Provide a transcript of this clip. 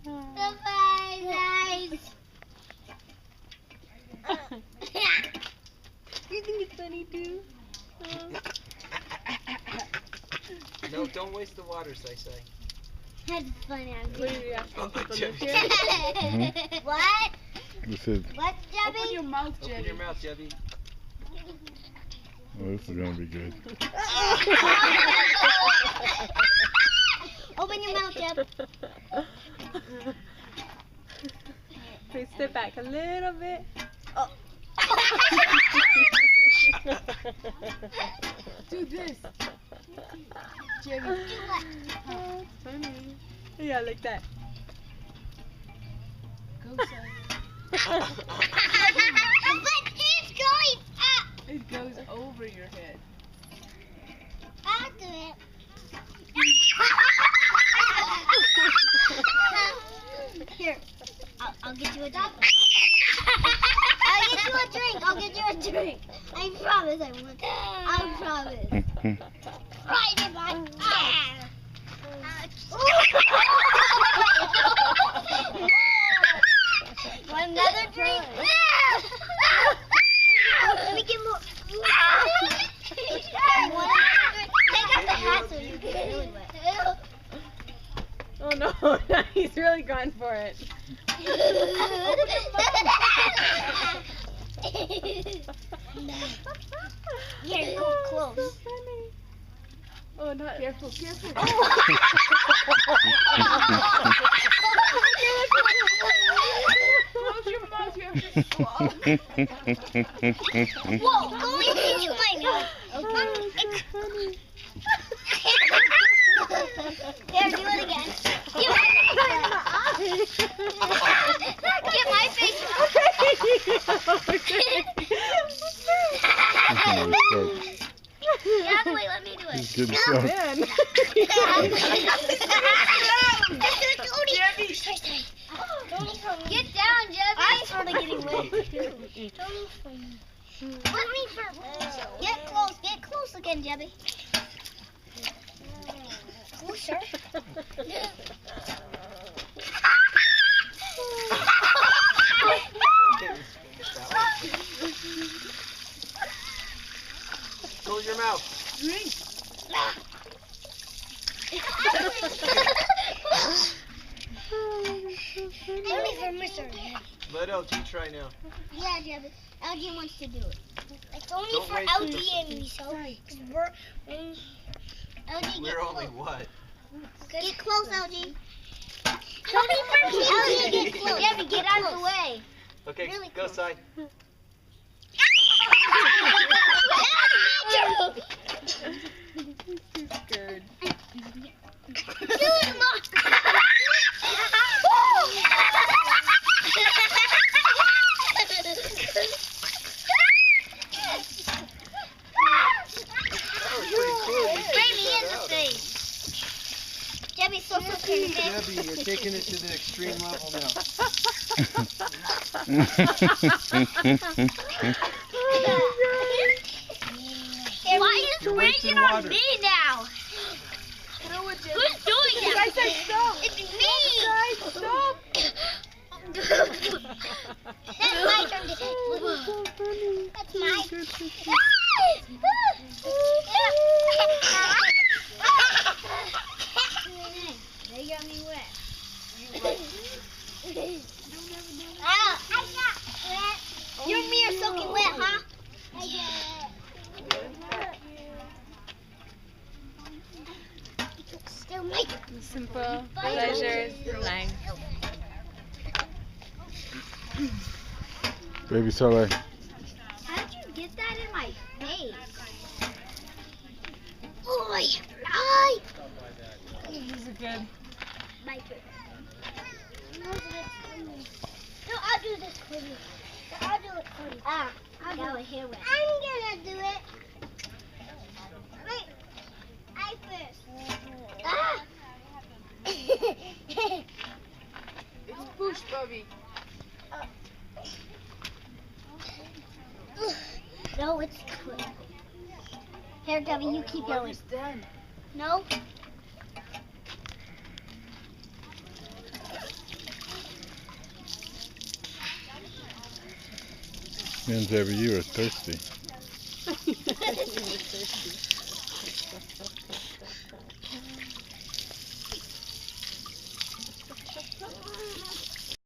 Bye-bye, guys. You think it's funny too? No, don't waste the water, say. That's funny. What are you asking people live here? What? This is, What, Jebby? Open your mouth, Open Jebby. your mouth, Jebby. oh, this is gonna be good. Open your mouth, Jeb. Please step back a little bit. Oh. Do this. Jebby. Do what? Oh, it's funny. Yeah, like that. Go, son. But it's going up. It goes over your head. I'll do it. Here, I'll get you a drink. I'll get you a drink. I promise I won't. I promise. Right in my eye. Want another drink? Let me get more. Take off the hat so you get really wet. Oh no, he's really going for it. You're so close. So funny. Oh, not careful. Close your mouth, you have to swallow. Whoa, go into my mouth. Okay. There, do it again. Get my face. Yeah, wait, let me do it. He's getting stuck. Man. Get down, Jebby. I'm sort of getting wet. Let me first. Get close again, Jebby. Closer. Close your mouth. Only for Mr. Let LG try now. Yeah, Jebby. LG wants to do it. It's only Don't for wait LG for this. and me, so we're LG. We're only what? Get close, LG. Only for me. LG, get close. Jebby, get out of the way. Okay, Really go close. side. Too scared. Jebby's so scared. Debbie, you're taking it to the extreme level now. Why is You're it wasting raining on water. me now? Who's doing that? I said stop. It's me. Stop. That's my turn to take. That's my. They got me wet. I got wet. You and me are soaking wet, huh? Still make it. Simple pleasures in life. Baby Soleil. How did you get that in my face? Oi! These are good. My turn. No, I'll do this for you. I'll do it for you. I'll do it. Here, I'm gonna do it. Wait, I first. It's push, Bobby. No, it's good. Here, Debbie, you keep going. Done. No. Means every you are thirsty.